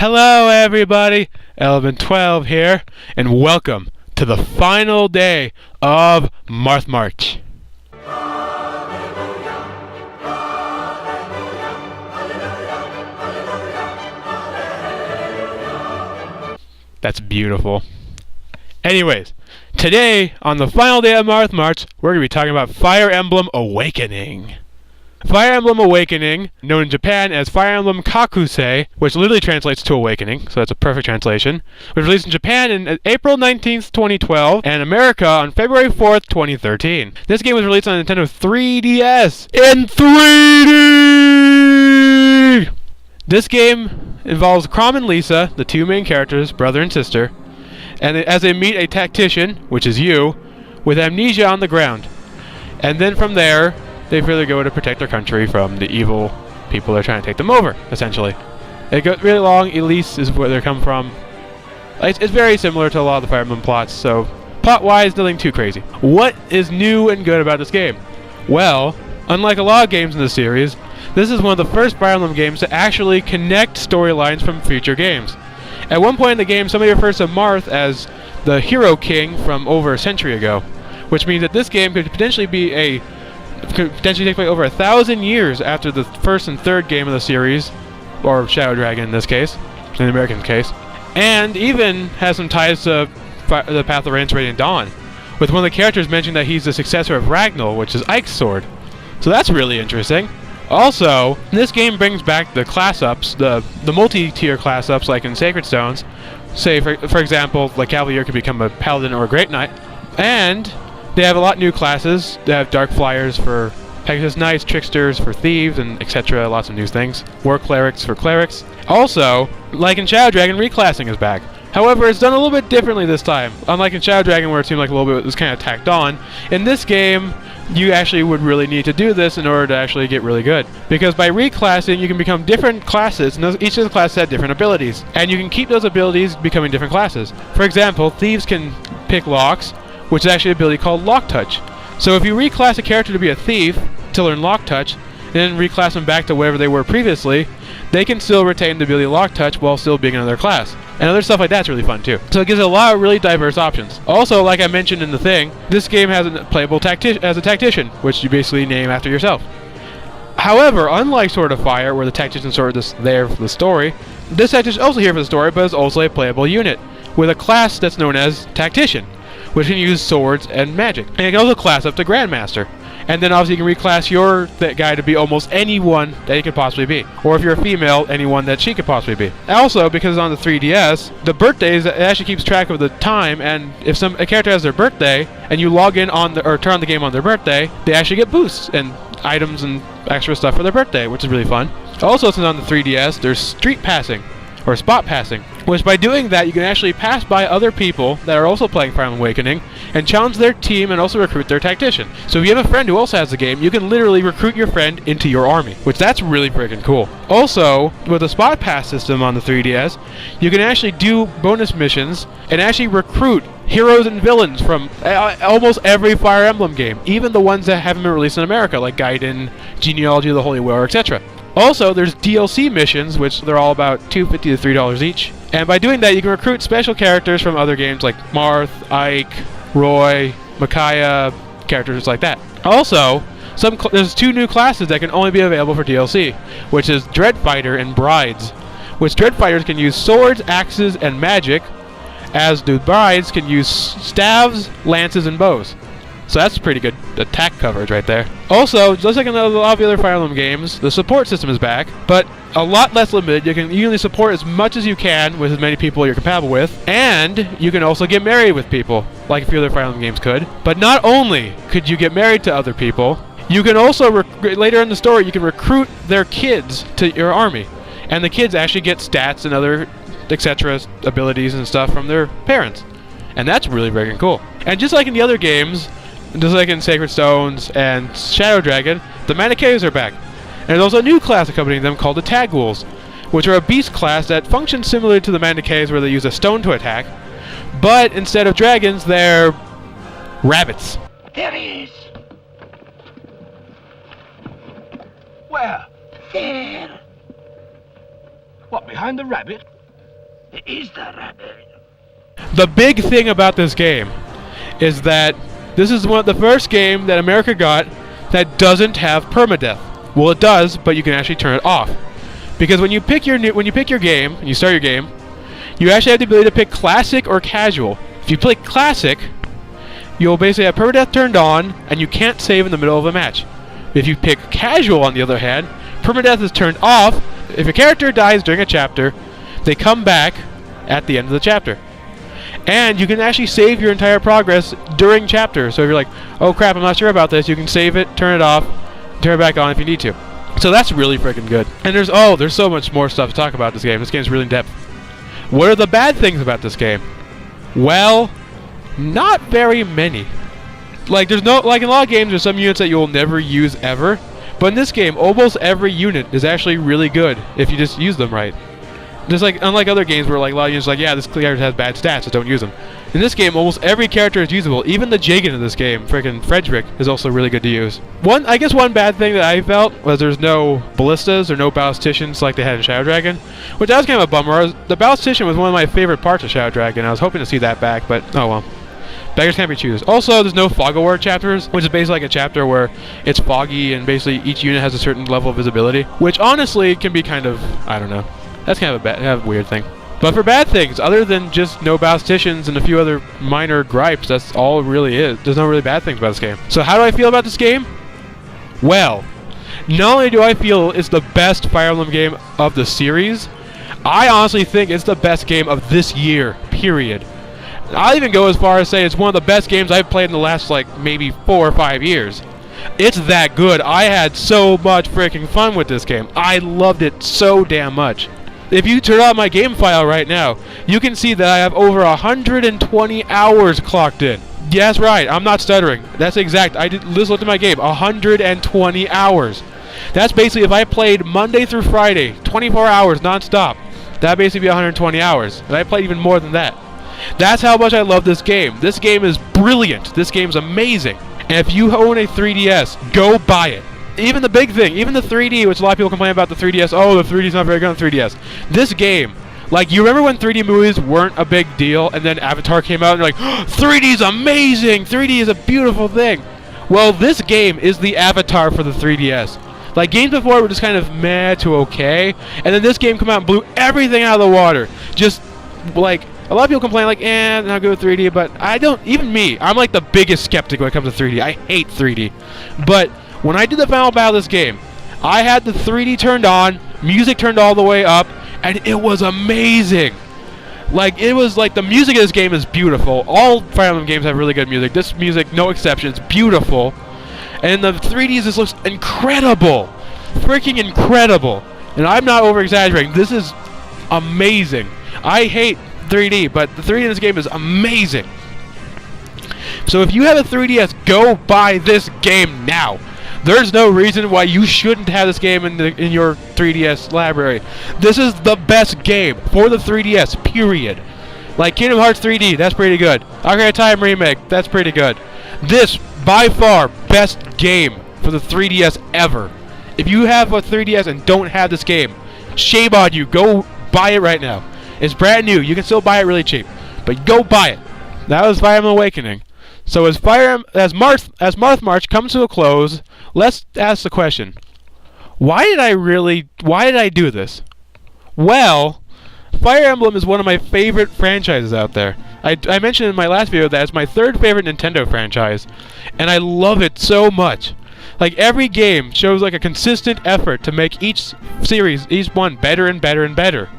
Hello everybody, Element 12 here, and welcome to the final day of MARTHMARCH. That's beautiful. Anyways, today, on the final day of MARTHMARCH, we're going to be talking about Fire Emblem Awakening. Fire Emblem Awakening, known in Japan as Fire Emblem Kakusei, which literally translates to Awakening, so that's a perfect translation, was released in Japan on April 19th, 2012, and America on February 4th, 2013. This game was released on Nintendo 3DS in 3D! This game involves Chrom and Lisa, the two main characters, brother and sister, and as they meet a tactician, which is you, with amnesia on the ground. And then from there, they further go to protect their country from the evil people that are trying to take them over, essentially. It goes really long. Elise is where they come from. It's very similar to a lot of the Fire Emblem plots, so plot-wise, nothing too crazy. What is new and good about this game? Well, unlike a lot of games in the series, this is one of the first Fire Emblem games to actually connect storylines from future games. At one point in the game, somebody refers to Marth as the Hero King from over a century ago, which means that this game could potentially take place over 1,000 years after the first and third game of the series, or Shadow Dragon in this case, in the American case, and even has some ties to the Path of Radiance Radiant Dawn, with one of the characters mentioning that he's the successor of Ragnall, which is Ike's sword. So that's really interesting. Also, this game brings back the class-ups, the multi-tier class-ups like in Sacred Stones. Say, for example, like Cavalier could become a Paladin or a Great Knight, and they have a lot of new classes. They have Dark Flyers for Pegasus Knights, Tricksters for Thieves, and etc. Lots of new things. War Clerics for Clerics. Also, like in Shadow Dragon, reclassing is back. However, it's done a little bit differently this time. Unlike in Shadow Dragon, where it seemed like a little bit was kind of tacked on, in this game, you actually would really need to do this in order to actually get really good. Because by reclassing, you can become different classes, and each of the classes have different abilities. And you can keep those abilities becoming different classes. For example, Thieves can pick locks, which is actually an ability called Lock Touch. So if you reclass a character to be a thief to learn Lock Touch, and then reclass them back to wherever they were previously, they can still retain the ability Lock Touch while still being another class. And other stuff like that's really fun too. So it gives a lot of really diverse options. Also, like I mentioned in the thing, this game has a playable as a tactician, which you basically name after yourself. However, unlike Sword of Fire, where the tactician sort of just there for the story, this tactician is also here for the story, but is also a playable unit, with a class that's known as Tactician, which can use swords and magic. And it can also class up to Grandmaster. And then obviously you can reclass that guy to be almost anyone that he could possibly be. Or if you're a female, anyone that she could possibly be. Also, because it's on the 3DS, the birthdays, it actually keeps track of the time, and if a character has their birthday, and you log in or turn on the game on their birthday, they actually get boosts and items and extra stuff for their birthday, which is really fun. Also, since on the 3DS, there's street passing, or spot passing, which by doing that you can actually pass by other people that are also playing Fire Emblem Awakening and challenge their team and also recruit their tactician. So if you have a friend who also has the game, you can literally recruit your friend into your army, which that's really freaking cool. Also, with the spot pass system on the 3DS, you can actually do bonus missions and actually recruit heroes and villains from almost every Fire Emblem game, even the ones that haven't been released in America, like Gaiden, Genealogy of the Holy War, etc. Also, there's DLC missions, which they're all about $2.50 to $3 each. And by doing that, you can recruit special characters from other games like Marth, Ike, Roy, Micaiah, characters like that. Also, there's two new classes that can only be available for DLC, which is Dreadfighter and Brides, which Dreadfighters can use swords, axes, and magic, as the Brides can use staves, lances, and bows. So that's pretty good attack coverage right there. Also, just like in a lot of the other Fire Emblem games, the support system is back, but a lot less limited. You can usually support as much as you can with as many people you're compatible with, and you can also get married with people, like a few other Fire Emblem games could. But not only could you get married to other people, you can also, later in the story, you can recruit their kids to your army. And the kids actually get stats and other, etc. abilities and stuff from their parents. And that's really very cool. And just like in the other games, just like in Sacred Stones and Shadow Dragon, the Manichaeos are back. And there's also a new class accompanying them called the Tag Wolves, which are a beast class that functions similar to the Manichaeos, where they use a stone to attack, but instead of dragons, they're rabbits. There he is. Where? There. What, behind the rabbit? Is that The big thing about this game is that this is the first game that America got that doesn't have permadeath. Well, it does, but you can actually turn it off. Because when you pick your game and you start your game, you actually have the ability to pick classic or casual. If you play classic, you'll basically have permadeath turned on, and you can't save in the middle of a match. If you pick casual, on the other hand, permadeath is turned off. If a character dies during a chapter, they come back at the end of the chapter. And you can actually save your entire progress during chapter. So if you're like, oh crap, I'm not sure about this, you can save it, turn it off, turn it back on if you need to. So that's really freaking good. And there's so much more stuff to talk about this game. This game's really in depth. What are the bad things about this game? Well, not very many. Like in a lot of games, there's some units that you'll never use ever. But in this game, almost every unit is actually really good if you just use them right. Just like, unlike other games where like a lot of units are like, yeah, this character has bad stats, so don't use them. In this game, almost every character is usable. Even the Jagan in this game, freaking Frederick, is also really good to use. I guess one bad thing that I felt was there's no ballistas or no ballisticians like they had in Shadow Dragon, which that was kind of a bummer. The ballistician was one of my favorite parts of Shadow Dragon. I was hoping to see that back, but oh well. Beggars can't be choosers. Also, there's no fog award chapters, which is basically like a chapter where it's foggy and basically each unit has a certain level of visibility, which honestly can be kind of, I don't know. That's kind of a weird thing. But for bad things, other than just no ballisticians and a few other minor gripes, that's all it really is. There's no really bad things about this game. So how do I feel about this game? Well, not only do I feel it's the best Fire Emblem game of the series, I honestly think it's the best game of this year, period. I'll even go as far as say it's one of the best games I've played in the last, like, maybe 4 or 5 years. It's that good. I had so much freaking fun with this game. I loved it so damn much. If you turn on my game file right now, you can see that I have over 120 hours clocked in. Yes, right, I'm not stuttering. That's exact. Just looked at my game. 120 hours. That's basically if I played Monday through Friday, 24 hours non-stop. That'd basically be 120 hours. And I played even more than that. That's how much I love this game. This game is brilliant. This game is amazing. And if you own a 3DS, go buy it. Even the big thing, even the 3D, which a lot of people complain about the 3DS. Oh, the 3D's not very good on 3DS. This game, like, you remember when 3D movies weren't a big deal, and then Avatar came out, and you're like, oh, 3D's amazing! 3D is a beautiful thing! Well, this game is the Avatar for the 3DS. Like, games before were just kind of meh to okay, and then this game came out and blew everything out of the water. Just, like, a lot of people complain, like, not good with 3D, but I don't, even me, I'm like the biggest skeptic when it comes to 3D. I hate 3D. But when I did the final battle of this game, I had the 3D turned on, music turned all the way up, and it was amazing. Like, it was like, the music of this game is beautiful. All Fire Emblem games have really good music. This music, no exceptions, beautiful. And the 3Ds, this looks incredible. Freaking incredible. And I'm not over-exaggerating. This is amazing. I hate 3D, but the 3D in this game is amazing. So if you have a 3DS, go buy this game now. There's no reason why you shouldn't have this game in your 3DS library. This is the best game for the 3DS, period. Like Kingdom Hearts 3D, that's pretty good. Ocarina of Time Remake, that's pretty good. This, by far, best game for the 3DS ever. If you have a 3DS and don't have this game, shame on you. Go buy it right now. It's brand new. You can still buy it really cheap, but go buy it. That was Fire Emblem Awakening. So as MARTHMARCH comes to a close, let's ask the question: why did I do this? Well, Fire Emblem is one of my favorite franchises out there. I mentioned in my last video that it's my third favorite Nintendo franchise, and I love it so much. Like, every game shows like a consistent effort to make each series, each one, better and better and better.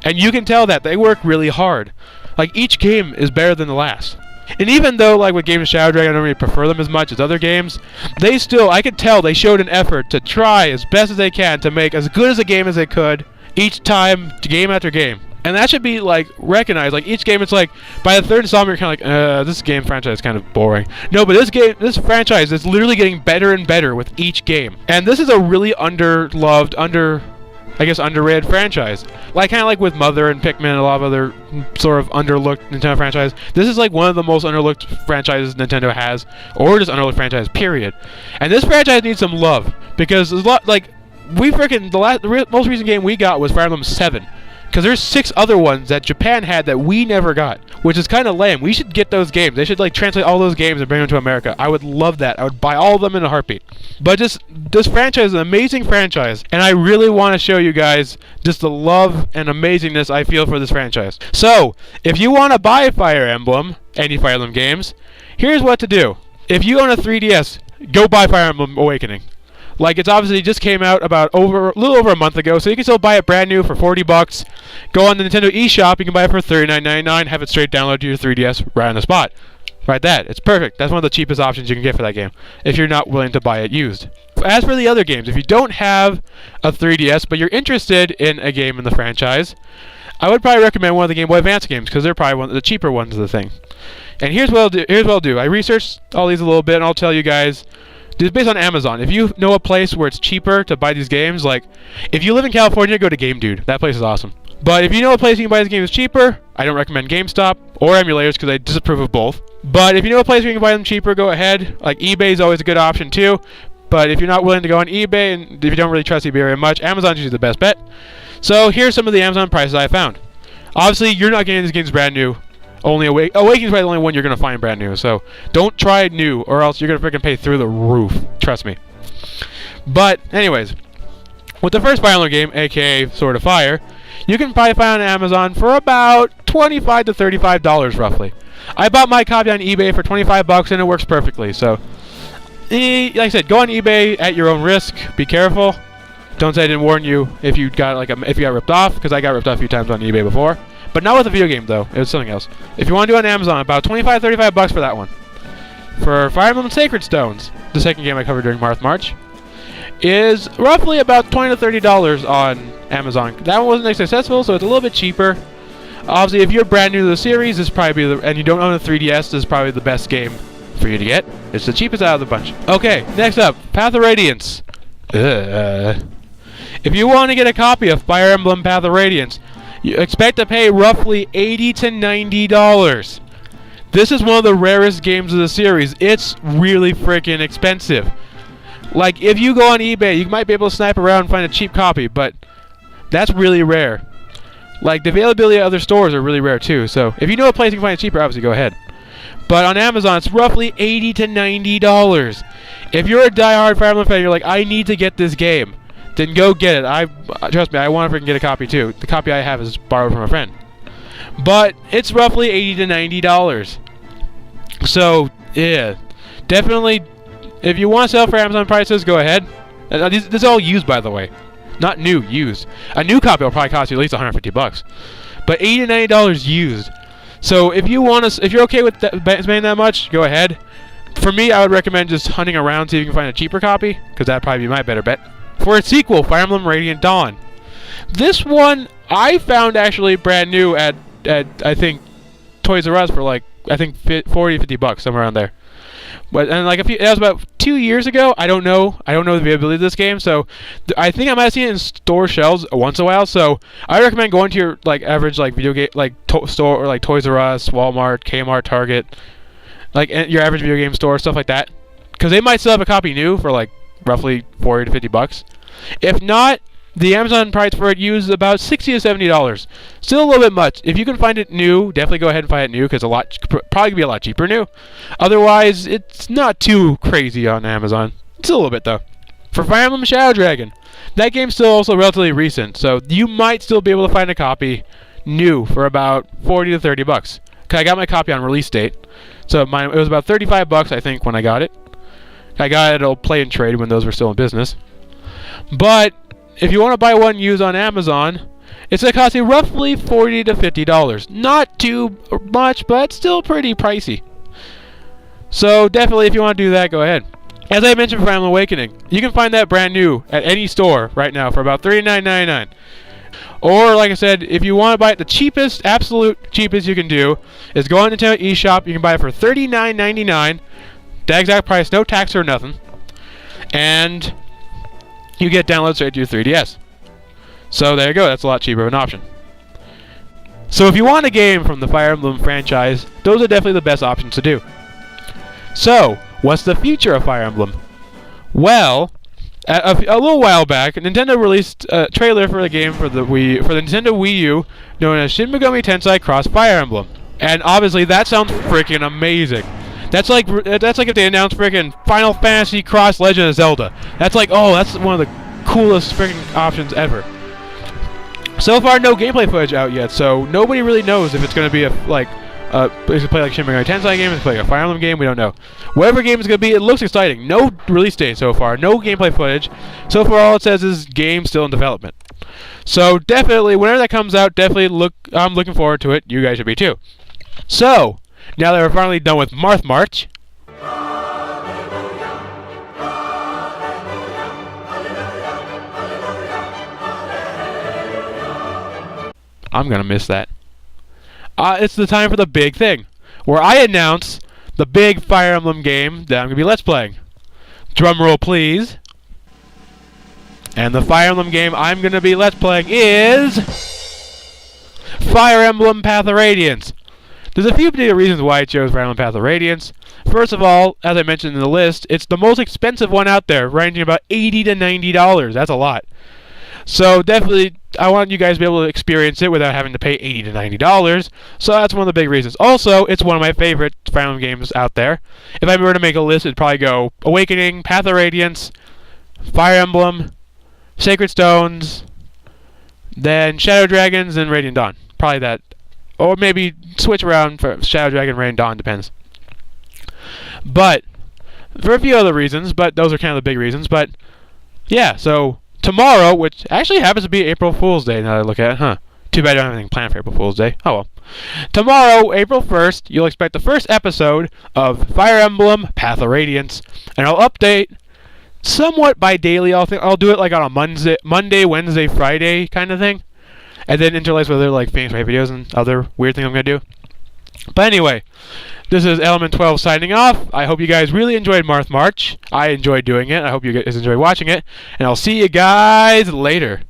And you can tell that they work really hard. Like, each game is better than the last. And even though, like, with games of Shadow Dragon, I don't really prefer them as much as other games, they still, I could tell they showed an effort to try as best as they can to make as good as a game as they could each time, game after game. And that should be, like, recognized. Like, each game, it's like, by the third installment, you're kind of like, this game franchise is kind of boring. No, but this franchise is literally getting better and better with each game. And this is a really underloved, underrated franchise. Like, kind of like with Mother and Pikmin and a lot of other sort of underlooked Nintendo franchise. This is like one of the most underlooked franchises Nintendo has, or just underlooked franchise, period. And this franchise needs some love, because there's a lot, like, the most recent game we got was Fire Emblem 7. Because there's 6 other ones that Japan had that we never got, which is kind of lame. We should get those games. They should like translate all those games and bring them to America. I would love that. I would buy all of them in a heartbeat. But just this franchise is an amazing franchise, and I really want to show you guys just the love and amazingness I feel for this franchise. So, if you want to buy Fire Emblem, any Fire Emblem games, here's what to do. If you own a 3DS, go buy Fire Emblem Awakening. Like, it's obviously just came out about a little over a month ago, so you can still buy it brand new for $40. Go on the Nintendo eShop, you can buy it for $39.99, have it straight downloaded to your 3DS right on the spot. Right, that. It's perfect. That's one of the cheapest options you can get for that game, if you're not willing to buy it used. As for the other games, if you don't have a 3DS, but you're interested in a game in the franchise, I would probably recommend one of the Game Boy Advance games, because they're probably one of the cheaper ones of the thing. And here's what I'll do. I researched all these a little bit, and I'll tell you guys. This is based on Amazon. If you know a place where it's cheaper to buy these games, like if you live in California, go to Game Dude. That place is awesome. But if you know a place you can buy these games cheaper, I don't recommend GameStop or emulators because I disapprove of both. But if you know a place where you can buy them cheaper, go ahead. Like eBay is always a good option too. But if you're not willing to go on eBay and if you don't really trust eBay very much, Amazon's usually the best bet. So here's some of the Amazon prices I found. Obviously, you're not getting these games brand new. Only Awakening's probably the only one you're going to find brand new. So don't try new or else you're going to freaking pay through the roof. Trust me. But anyways, with the first Fire Emblem game, aka Sword of Fire, you can probably find it on Amazon for about $25 to $35 roughly. I bought my copy on eBay for $25 and it works perfectly. So, like I said, go on eBay at your own risk. Be careful. Don't say I didn't warn you if you got ripped off, because I got ripped off a few times on eBay before. But not with a video game, though. It was something else. If you want to do it on Amazon, about $25, $35 for that one. For Fire Emblem Sacred Stones, the second game I covered during MARTHMARCH, is roughly about $20 to $30 on Amazon. That one wasn't successful, so it's a little bit cheaper. Obviously, if you're brand new to the series, this probably and you don't own a 3DS, this is probably the best game for you to get. It's the cheapest out of the bunch. Okay, next up, Path of Radiance. If you want to get a copy of Fire Emblem Path of Radiance, you expect to pay roughly $80 to $90. This is one of the rarest games of the series. It's really freaking expensive. Like, if you go on eBay, you might be able to snipe around and find a cheap copy, but that's really rare. Like, the availability at other stores are really rare too, so if you know a place you can find it cheaper, obviously go ahead. But on Amazon, it's roughly $80 to $90. If you're a die-hard Fire Emblem fan, you're like, I need to get this game, then go get it. Trust me, I want to freaking get a copy too. The copy I have is borrowed from a friend. But it's roughly $80 to $90. So, yeah. Definitely, if you want to sell for Amazon prices, go ahead. This is all used, by the way. Not new, used. A new copy will probably cost you at least $150. But $80 to $90 used. So if you want to, if you're okay with spending that much, go ahead. For me, I would recommend just hunting around, see if you can find a cheaper copy, because that'd probably be my better bet. For its sequel, Fire Emblem Radiant Dawn. This one I found actually brand new at I think Toys R Us for like I think $40 to $50 somewhere around there. But and like that was about 2 years ago. I don't know the availability of this game, so I think I might have seen it in store shelves once in a while. So I recommend going to your like average like video game like store or like Toys R Us, Walmart, Kmart, Target, like your average video game store, stuff like that, because they might still have a copy new for like roughly $40 to $50. If not, the Amazon price for it used is about $60 to $70. Still a little bit much. If you can find it new, definitely go ahead and find it new, because probably be a lot cheaper new. Otherwise, it's not too crazy on Amazon. It's a little bit though. For Fire Emblem Shadow Dragon, that game's still also relatively recent, so you might still be able to find a copy new for about $40 to $30. Cause I got my copy on release date, so it was about $35 I think when I got it. I got it at Play and Trade when those were still in business. But if you want to buy one used on Amazon, it's going to cost you roughly $40 to $50. Not too much, but still pretty pricey. So definitely, if you want to do that, go ahead. As I mentioned for Fire Emblem Awakening, you can find that brand new at any store right now for about $39.99. Or, like I said, if you want to buy it, the cheapest, absolute cheapest you can do is go on Nintendo eShop. You can buy it for $39.99. The exact price, no tax or nothing. And you get downloads straight to your 3DS. So there you go, that's a lot cheaper of an option. So if you want a game from the Fire Emblem franchise, those are definitely the best options to do. So, what's the future of Fire Emblem? Well, A little while back, Nintendo released a trailer for the game for the Nintendo Wii U, known as Shin Megami Tensei Cross Fire Emblem. And obviously, that sounds freaking amazing. That's like if they announced freaking Final Fantasy Cross Legend of Zelda. That's like, oh, that's one of the coolest freaking options ever. So far, no gameplay footage out yet, so nobody really knows if it's going to be it's play like Shin Megami Tensei game, it's play like a Fire Emblem game, we don't know. Whatever game it's going to be, it looks exciting. No release date so far, no gameplay footage. So far, all it says is game still in development. So definitely, whenever that comes out, I'm looking forward to it. You guys should be too. So, now that we're finally done with MARTHMARCH, I'm going to miss that. It's the time for the big thing, where I announce the big Fire Emblem game that I'm going to be Let's Playing. Drum roll, please. And the Fire Emblem game I'm going to be Let's Playing is Fire Emblem Path of Radiance. There's a few particular reasons why I chose Fire Emblem Path of Radiance. First of all, as I mentioned in the list, it's the most expensive one out there, ranging about $80 to $90. That's a lot. So definitely, I want you guys to be able to experience it without having to pay $80 to $90. So that's one of the big reasons. Also, it's one of my favorite Fire Emblem games out there. If I were to make a list, it'd probably go Awakening, Path of Radiance, Fire Emblem, Sacred Stones, then Shadow Dragons, and Radiant Dawn. Probably that. Or maybe switch around for Shadow Dragon, Radiant Dawn, depends. But, for a few other reasons, but those are kind of the big reasons. But, yeah, so tomorrow, which actually happens to be April Fool's Day now that I look at it, huh? Too bad I don't have anything planned for April Fool's Day. Oh well. Tomorrow, April 1st, you'll expect the first episode of Fire Emblem Path of Radiance, and I'll update somewhat bi-daily. I'll do it like on a Monday, Wednesday, Friday kind of thing, and then interlace with other like Phoenix Wright videos and other weird things I'm gonna do. But anyway, this is Element 12 signing off. I hope you guys really enjoyed MARTHMARCH. I enjoyed doing it. I hope you guys enjoyed watching it. And I'll see you guys later.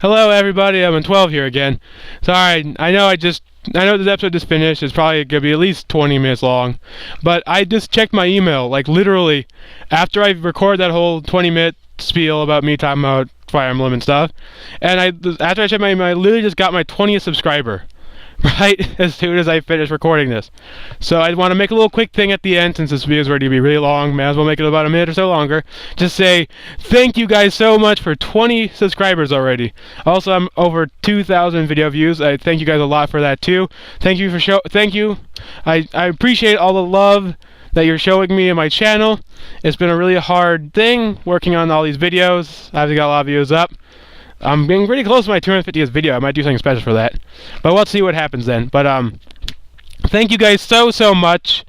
Hello everybody, Element 12 here again. Sorry, I know this episode just finished. It's probably going to be at least 20 minutes long. But I just checked my email, like literally, after I record that whole 20-minute spiel about me talking about Fire Emblem and stuff. And after I checked my email, I literally just got my 20th subscriber. Right as soon as I finish recording this. So I want to make a little quick thing at the end, since this video is ready to be really long. May as well make it about a minute or so longer. Just say thank you guys so much for 20 subscribers already. Also, I'm over 2,000 video views. I thank you guys a lot for that too. Thank you for thank you. I appreciate all the love that you're showing me in my channel. It's been a really hard thing working on all these videos. I've got a lot of videos up. I'm getting pretty close to my 250th video. I might do something special for that. But we'll see what happens then. But thank you guys so much.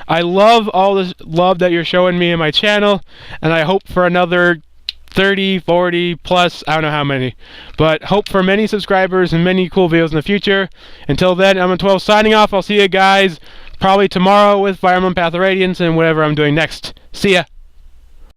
I love all this love that you're showing me in my channel. And I hope for another 30, 40 plus, I don't know how many. But hope for many subscribers and many cool videos in the future. Until then, I'm 12 signing off. I'll see you guys probably tomorrow with Fire Emblem Path of Radiance and whatever I'm doing next. See ya.